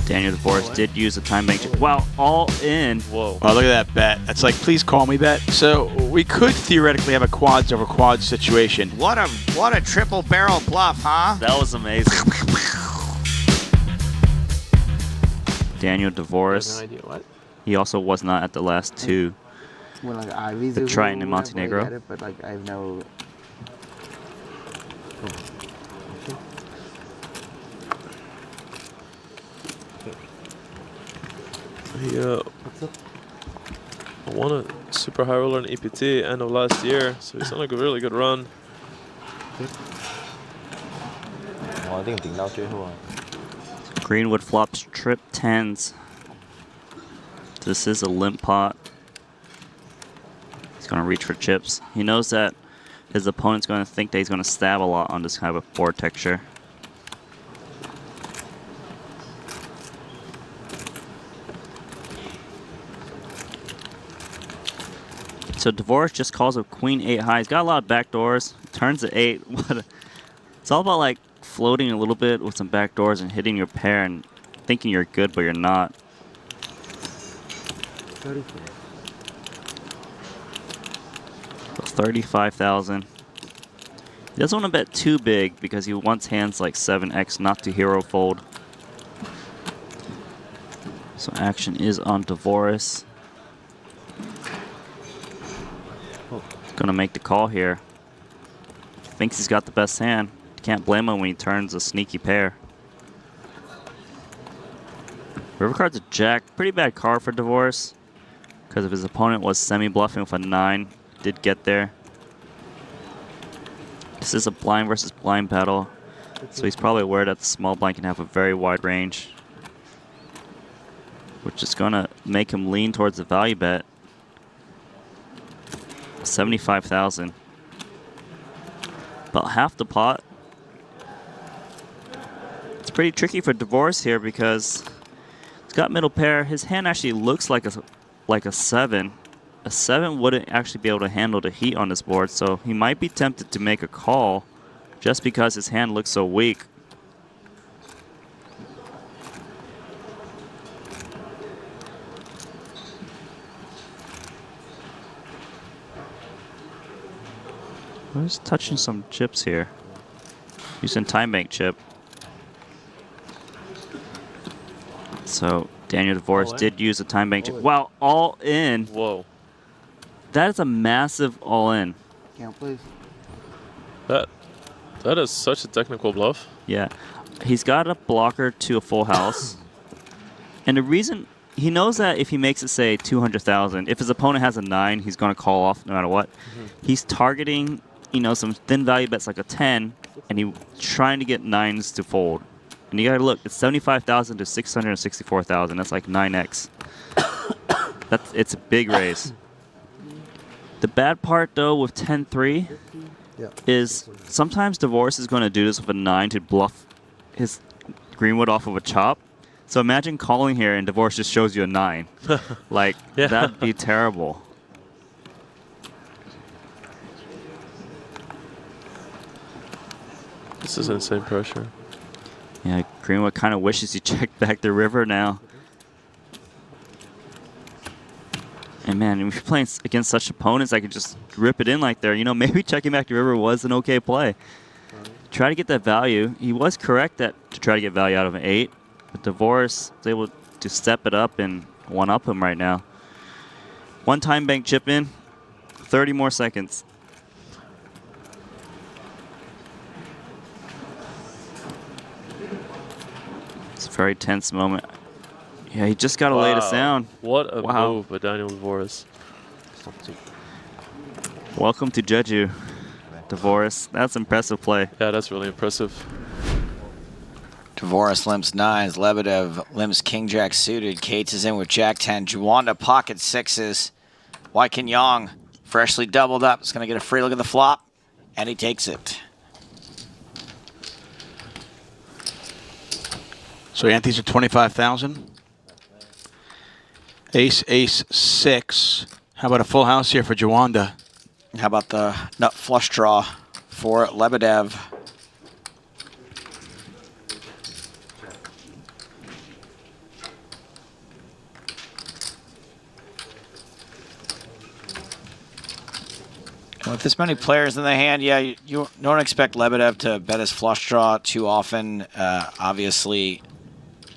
Daniel Dvoress did use a time bank chip. Wow, all in. Whoa. Oh, look at that bet. That's like, please call me bet. So we could theoretically have a quads over quads situation. What a triple barrel bluff, huh? That was amazing. Daniel Dvoress. No idea what. He also was not at the last two. Well, like Ivey's The Triton in Montenegro. but like I have no. He won a super high roller in EPT end of last year, so he's on like a really good run. Greenwood flops trip 10s. This is a limp pot. He's going to reach for chips. He knows that his opponent's going to think that he's going to stab a lot on this kind of a board texture. So Dvoress just calls a queen 8 high. He's got a lot of back doors. Turns to 8. It's all about like floating a little bit with some back doors and hitting your pair and thinking you're good, but you're not. 35,000. He doesn't want to bet too big because he wants hands like 7x not to hero fold. So action is on Dvoress. Gonna make the call here. Thinks he's got the best hand. Can't blame him when he turns a sneaky pair. River card's a jack. Pretty bad card for Dvoress because if his opponent was semi-bluffing with a 9, did get there. This is a blind versus blind battle, so he's probably aware that the small blind can have a very wide range, which is gonna make him lean towards the value bet. 75,000. About half the pot. It's pretty tricky for Dvoress here because he's got middle pair. His hand actually looks like a 7. A 7 wouldn't actually be able to handle the heat on this board, so he might be tempted to make a call just because his hand looks so weak. I'm just touching some chips here. Using time bank chip. So Daniel Dvoress did use a time bank chip. Wow, all in. Whoa. That is a massive all in. Count, please. That is such a technical bluff. Yeah. He's got a blocker to a full house. And the reason he knows that if he makes it say 200,000, if his opponent has a 9, he's going to call off no matter what. He's targeting, you know, some thin value bets like a 10, and he's trying to get 9s to fold. And you gotta look, it's 75,000 to 664,000. That's like 9x. It's a big raise. The bad part though with 10-3 is sometimes Dvoress is going to do this with a 9 to bluff his Greenwood off of a chop. So imagine calling here and Dvoress just shows you a 9. Like, that'd be terrible. This is insane pressure. Yeah, Greenwood kind of wishes he checked back the river now. And man, if you're playing against such opponents, I could just rip it in like there. You know, maybe checking back the river was an okay play. Try to get that value. He was correct to try to get value out of an 8. But Dvoress is able to step it up and one-up him right now. One time bank chip in, 30 more seconds. It's a very tense moment. Yeah, he just got to lay this down. What a move by Daniel Dvoress. Welcome to Jeju, Dvoress. That's impressive play. Yeah, that's really impressive. Dvoress limps 9s. Lebedev limps King Jack suited. Cates is in with Jack 10. Juanda pocket 6s. Waikin Yong freshly doubled up. It's going to get a free look at the flop, and he takes it. So antes are 25,000. Ace, ace, 6. How about a full house here for Juanda? How about the nut flush draw for Lebedev? With this many players in the hand, yeah, you don't expect Lebedev to bet his flush draw too often. Obviously,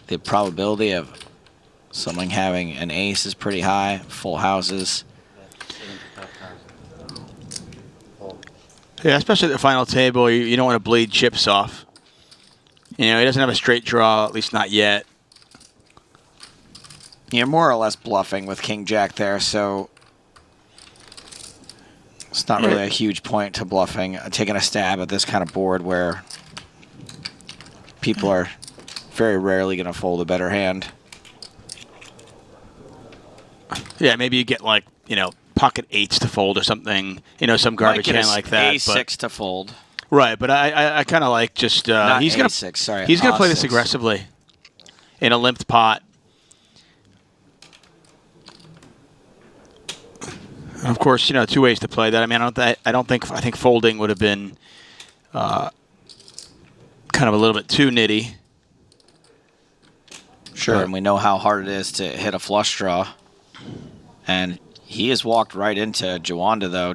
the probability of someone having an ace is pretty high. Full houses. Yeah, especially at the final table, you don't want to bleed chips off. You know, he doesn't have a straight draw, at least not yet. You're more or less bluffing with King Jack there, so it's not really a huge point to bluffing. Taking a stab at this kind of board where people are very rarely going to fold a better hand. Yeah, maybe you get like, you know, pocket eights to fold or something, you know, some garbage hand like that. A6 to fold. Right, but I kind of like just Not he's gonna A6, sorry. He's gonna play A6. this aggressively in a limped pot. And of course, you know, two ways to play that. I mean, I think folding would have been kind of a little bit too nitty. Sure, and we know how hard it is to hit a flush draw. And he has walked right into Juanda, though.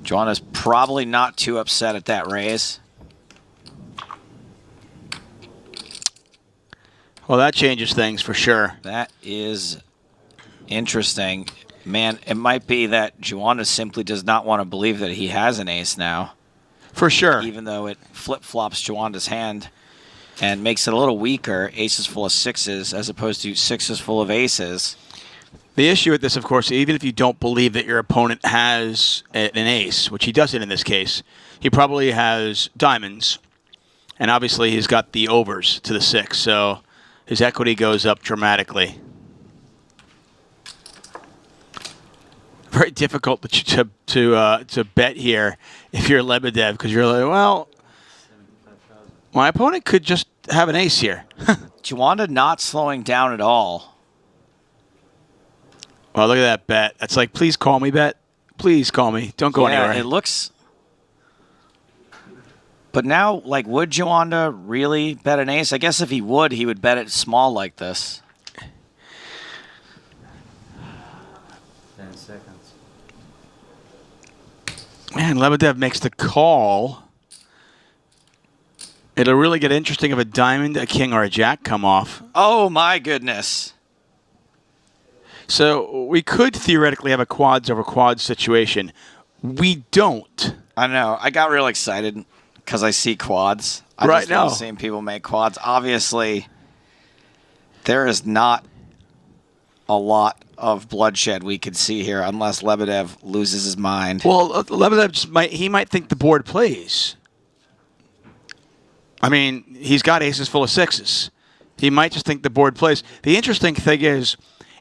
Juanda's probably not too upset at that raise. Well, that changes things for sure. That is interesting. Man, it might be that Juanda simply does not want to believe that he has an ace now. For sure. Even though it flip-flops Juanda's hand and makes it a little weaker, aces full of sixes as opposed to sixes full of aces. The issue with this, of course, even if you don't believe that your opponent has an ace, which he doesn't in this case, he probably has diamonds. And obviously he's got the overs to the 6, so his equity goes up dramatically. Very difficult to bet here if you're Lebedev, because you're like, well, my opponent could just have an ace here. Juanda not slowing down at all. Well, look at that bet. That's like, please call me, bet. Please call me. Don't go anywhere. It looks... But now, like, would Juanda really bet an ace? I guess if he would bet it small like this. 10 seconds. Man, Lebedev makes the call. It'll really get interesting if a diamond, a king, or a jack come off. Oh, my goodness. So we could theoretically have a quads over quads situation. We don't. I know. I got real excited because I see quads. I Right just now. love seeing people make quads. Obviously, there is not a lot of bloodshed we could see here unless Lebedev loses his mind. Well, Lebedev just might think the board plays. I mean, he's got aces full of sixes. He might just think the board plays. The interesting thing is,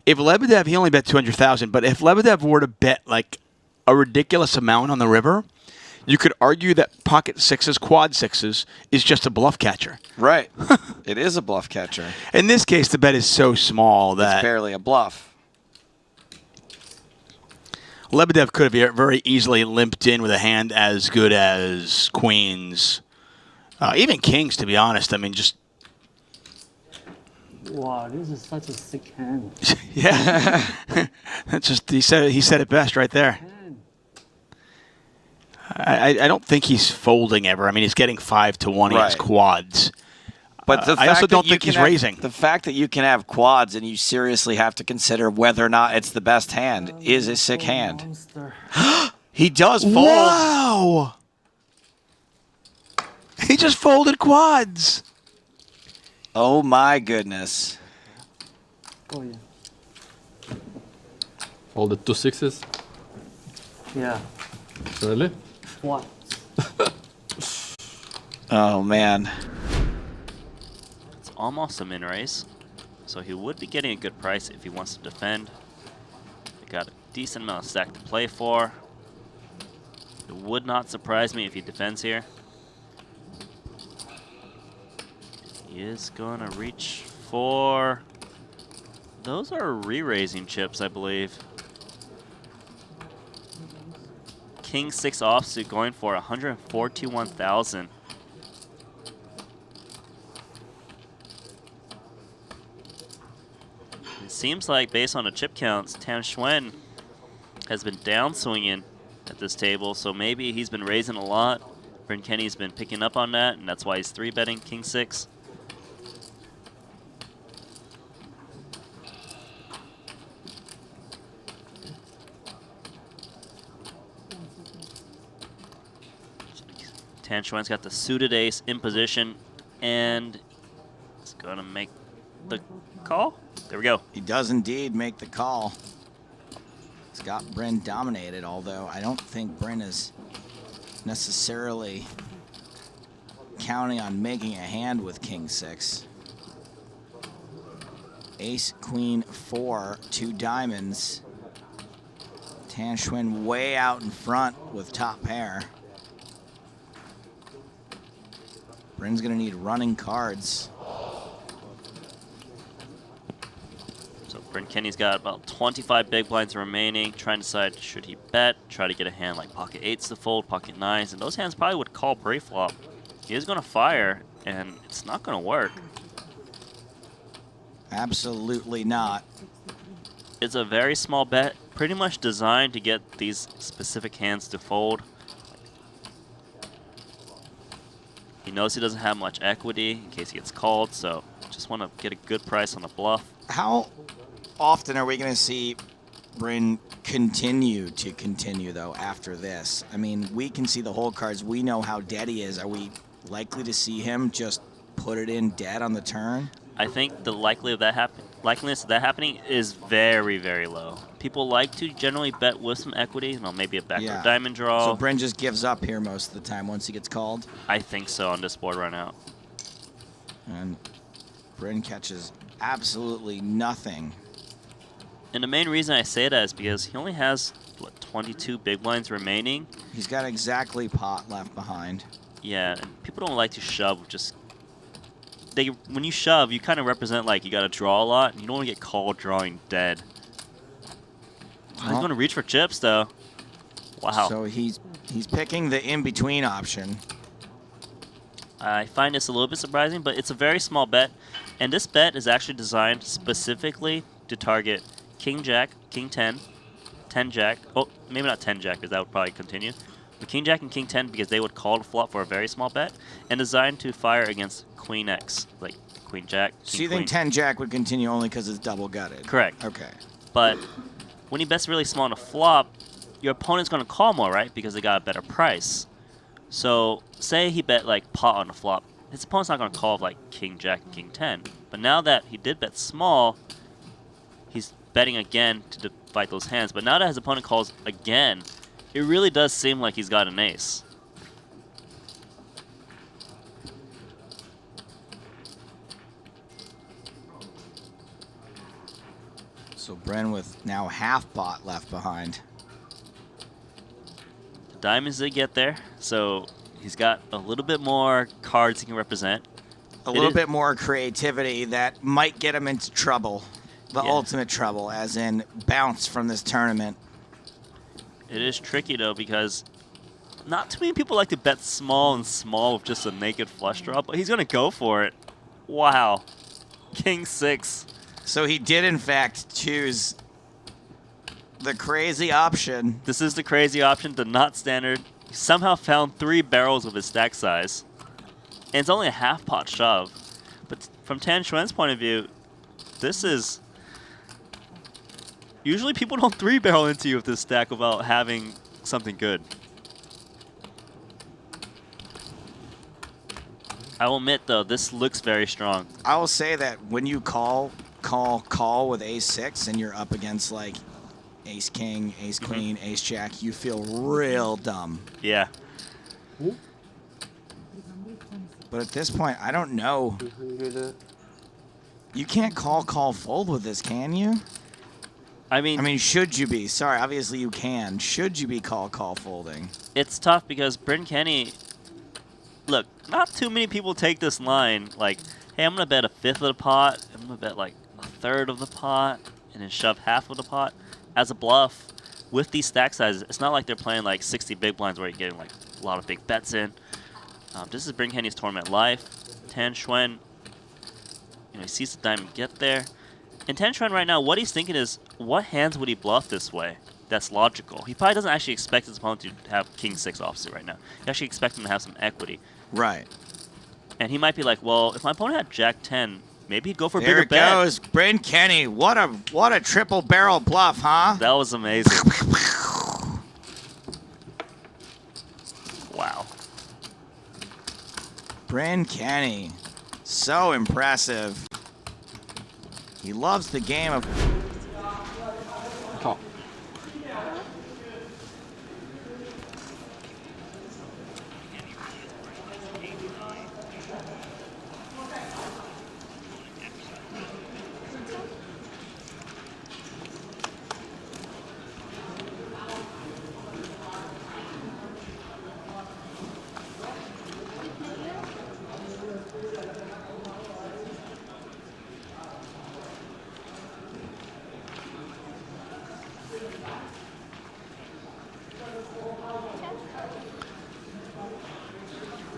if Lebedev, he only bet 200,000, but if Lebedev were to bet like a ridiculous amount on the river, you could argue that pocket sixes, quad sixes is just a bluff catcher. Right. It is a bluff catcher. In this case, the bet is so small that It's barely a bluff. Lebedev could have very easily limped in with a hand as good as queens, even kings, to be honest. I mean, just... Wow, this is such a sick hand. Yeah. That's just, he said it best right there. I don't think he's folding ever. I mean, he's getting 5-1 against quads. But the I also fact don't that you think can he's have- raising. The fact that you can have quads and you seriously have to consider whether or not it's the best hand is a sick hand. Monster. He does fold. Wow! He just folded quads. Oh my goodness. Oh yeah. All the 2 6s? Yeah. Really? What? Oh man. It's almost a min raise, so he would be getting a good price if he wants to defend. They got a decent amount of stack to play for. It would not surprise me if he defends here. He is going to reach for... Those are re-raising chips, I believe. King 6 offsuit going for 141,000. It seems like, based on the chip counts, Xuan has been downswinging at this table, so maybe he's been raising a lot. Bryn Kenny's been picking up on that, and that's why he's 3-betting king 6. Xuan's got the suited ace in position, and he's going to make the call. There we go. He does indeed make the call. He's got Bryn dominated, although I don't think Bryn is necessarily counting on making a hand with king 6. Ace, queen 4, 2 diamonds. Xuan way out in front with top pair. Bryn's gonna need running cards. So Bryn Kenny's got about 25 big blinds remaining, trying to decide should he bet, try to get a hand like pocket 8s to fold, pocket 9s, and those hands probably would call pre-flop. He is gonna fire, and it's not gonna work. Absolutely not. It's a very small bet, pretty much designed to get these specific hands to fold. He knows he doesn't have much equity in case he gets called, so just want to get a good price on the bluff. How often are we going to see Bryn continue, though, after this? I mean, we can see the whole cards. We know how dead he is. Are we likely to see him just put it in dead on the turn? I think the likeliness of that happening is very, very low. People like to generally bet with some equity, you know, maybe a backdoor diamond draw. So Bryn just gives up here most of the time once he gets called? I think so on this board right now. And Bryn catches absolutely nothing. And the main reason I say that is because he only has, what, 22 big blinds remaining? He's got exactly pot left behind. Yeah, and people don't like to shove just... when you shove, you kind of represent like you got to draw a lot, and you don't want to get called drawing dead. He's going to reach for chips, though. Wow. So he's picking the in-between option. I find this a little bit surprising, but it's a very small bet. And this bet is actually designed specifically to target King Jack, King 10, 10 Jack. Oh, maybe not 10 Jack, because that would probably continue. But King Jack and King 10 because they would call the flop for a very small bet. And designed to fire against Queen X, like Queen Jack. So you think 10 Jack would continue only because it's double gutted? Correct. Okay. But when he bets really small on a flop, your opponent's going to call more, right? Because they got a better price. So say he bet like pot on the flop. His opponent's not going to call like King Jack and King 10. But now that he did bet small, he's betting again to fight those hands. But now that his opponent calls again, it really does seem like he's got an ace. So Bryn with now half pot left behind. The diamonds did get there, so he's got a little bit more cards he can represent. A little bit more creativity that might get him into trouble. The ultimate trouble, as in bounce from this tournament. It is tricky, though, because not too many people like to bet small and small with just a naked flush draw, but he's going to go for it. Wow. King 6. So he did, in fact, choose the crazy option. This is the crazy option, the not standard. He somehow found 3 barrels with his stack size. And it's only a half pot shove. But from Xuan's point of view, this is... Usually people don't 3-barrel into you with this stack without having something good. I will admit, though, this looks very strong. I will say that when you call with ace-6 and you're up against, like, ace-king, ace-queen, ace-jack, you feel real dumb. Yeah. But at this point, I don't know. You can't call, fold with this, can you? I mean, should you be? Sorry, obviously you can. Should you be call, folding? It's tough because Bryn Kenny... Look, not too many people take this line, like, hey, I'm going to bet a fifth of the pot, I'm going to bet, like, a third of the pot, and then shove half of the pot. As a bluff, with these stack sizes, it's not like they're playing, like, 60 big blinds where you're getting, like, a lot of big bets in. This is Bryn Kenny's tournament life. Xuan, he sees the diamond get there. And Xuan right now, what he's thinking is, what hands would he bluff this way? that's logical. He probably doesn't actually expect his opponent to have King 6 offsuit right now. He actually expects him to have some equity. Right. And he might be like, well, if my opponent had Jack 10, maybe he'd go for a There bigger it bet. goes. Bryn Kenny. What a triple barrel bluff, huh? That was amazing. Wow. Bryn Kenny. So impressive. He loves the game of... Top.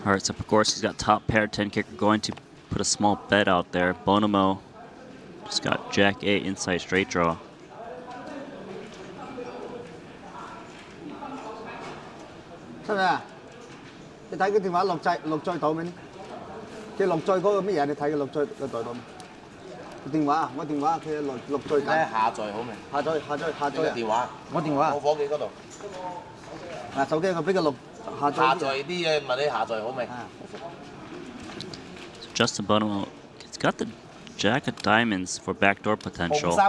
All right, so Pogorski's got top pair 10 kicker going to put a small bet out there. Bonomo just got Jack 8 inside straight draw. Justin Bonomo, he's got the Jack of Diamonds for backdoor potential.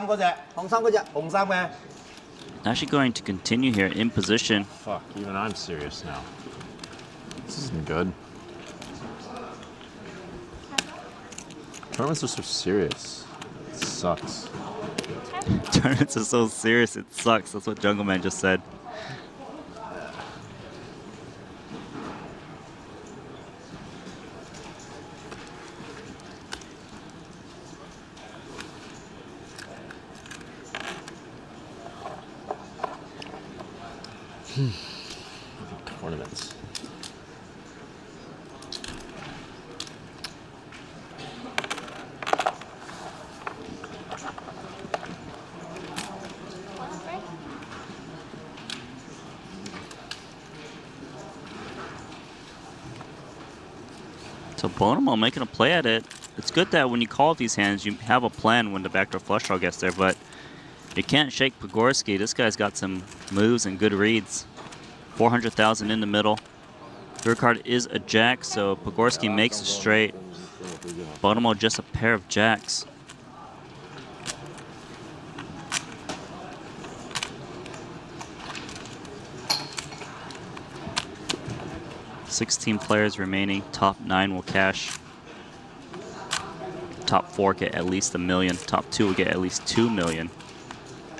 Actually going to continue here in position. Fuck, even I'm serious now. This isn't good. Tournaments are so serious. It sucks. Tournaments are so serious, it sucks. That's what Jungle Man just said. Tournaments. So Bonomo making a play at it. It's good that when you call these hands, you have a plan when the backdoor flush draw gets there, but you can't shake Pogorski. This guy's got some moves and good reads. 400,000 in the middle. Third card is a jack, so Pogorski makes a straight. Bonomo just a pair of jacks. $16 players remaining. Top 9 will cash. Top 4 get at least $1 million. Top 2 will get at least $2 million.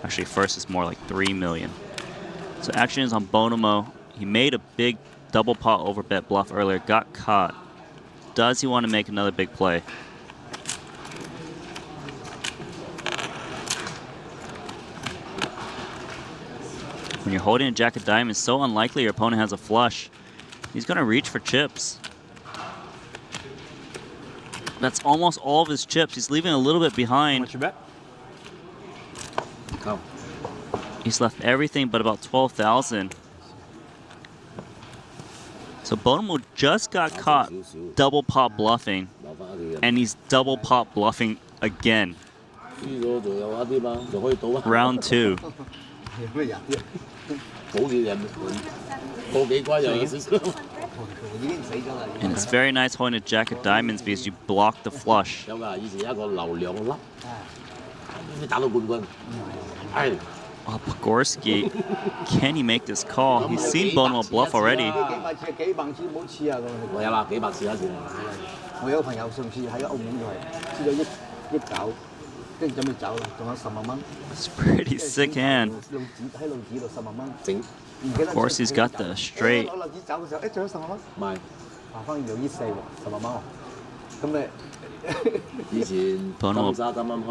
Actually, first is more like $3 million. So action is on Bonomo. He made a big double pot over bet bluff earlier, got caught. Does he want to make another big play? When you're holding a jack of diamonds, it's so unlikely your opponent has a flush. He's going to reach for chips. That's almost all of his chips. He's leaving a little bit behind. What's your bet? Oh. He's left everything but about 12,000. So Bonomo just got caught double pot bluffing, and he's double pot bluffing again. Round 2. And it's very nice holding a jack of diamonds because you block the flush. Oh, Pogorski, can he make this call? He's seen Bonomo bluff already. It's a pretty sick hand. Of course, he's got the straight. Bonomo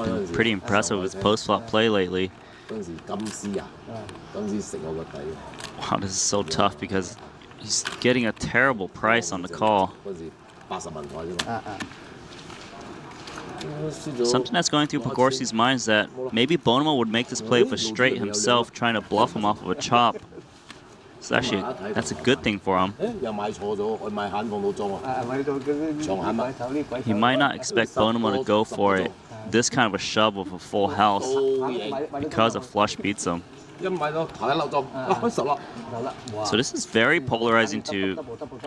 been pretty impressive with his post-flop play lately. Wow, this is so tough because he's getting a terrible price on the call. Something that's going through Pogorski's mind is that maybe Bonomo would make this play with a straight himself, trying to bluff him off of a chop. So actually, that's a good thing for him. He might not expect Bonomo to go for it, this kind of a shove with a full house, because a flush beats him. So this is very polarizing to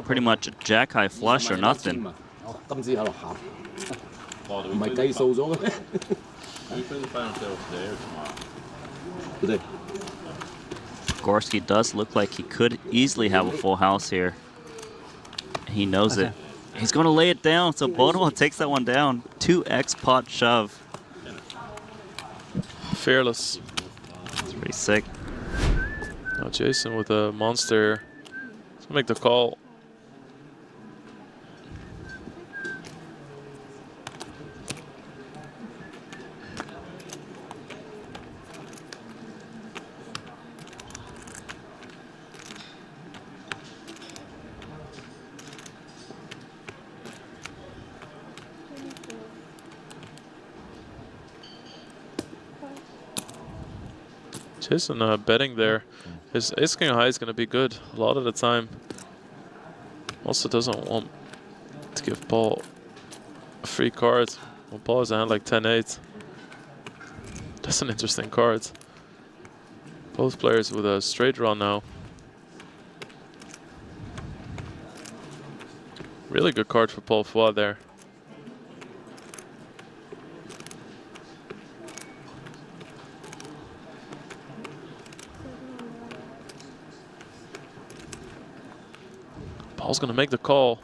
pretty much a jack-high flush or nothing. Gorski does look like he could easily have a full house here. He knows it. He's going to lay it down, so Bonomo takes that one down. 2x pot shove. Fearless. It's pretty sick. Now Jason with a monster. Let's make the call. Jason betting there. His ace king high is going to be good a lot of the time. Also doesn't want to give Paul a free card. Well, Paul has a hand like 10-8. That's an interesting card. Both players with a straight draw now. Really good card for Paul Foy there. Paul's going to make the call.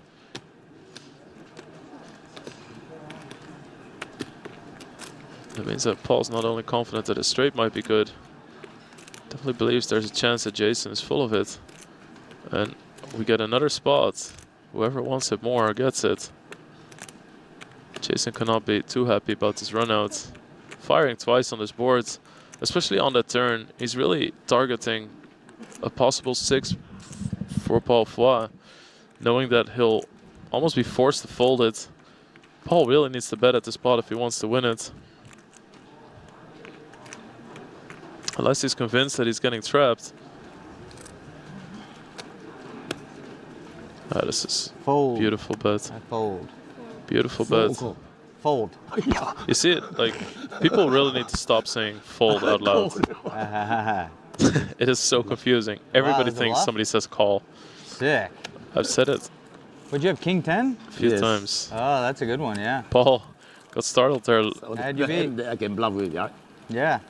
That means that Paul's not only confident that his straight might be good, definitely believes there's a chance that Jason is full of it. And we get another spot. Whoever wants it more gets it. Jason cannot be too happy about this run out. Firing twice on this board, especially on that turn. He's really targeting a possible 6 for Paul Foy, knowing that he'll almost be forced to fold it. Paul really needs to bet at the spot if he wants to win it. Unless he's convinced that he's getting trapped. This is Fold. beautiful bet. I fold. Beautiful bet. Fold. You see it? Like, people really need to stop saying fold out loud. It is so confusing. Everybody is it thinks bluff? somebody says call. Sick. I've said it Would you have king 10? a few times. Oh, that's a good one, yeah. Paul got startled there. How'd you beat? I can bluff with that. Yeah.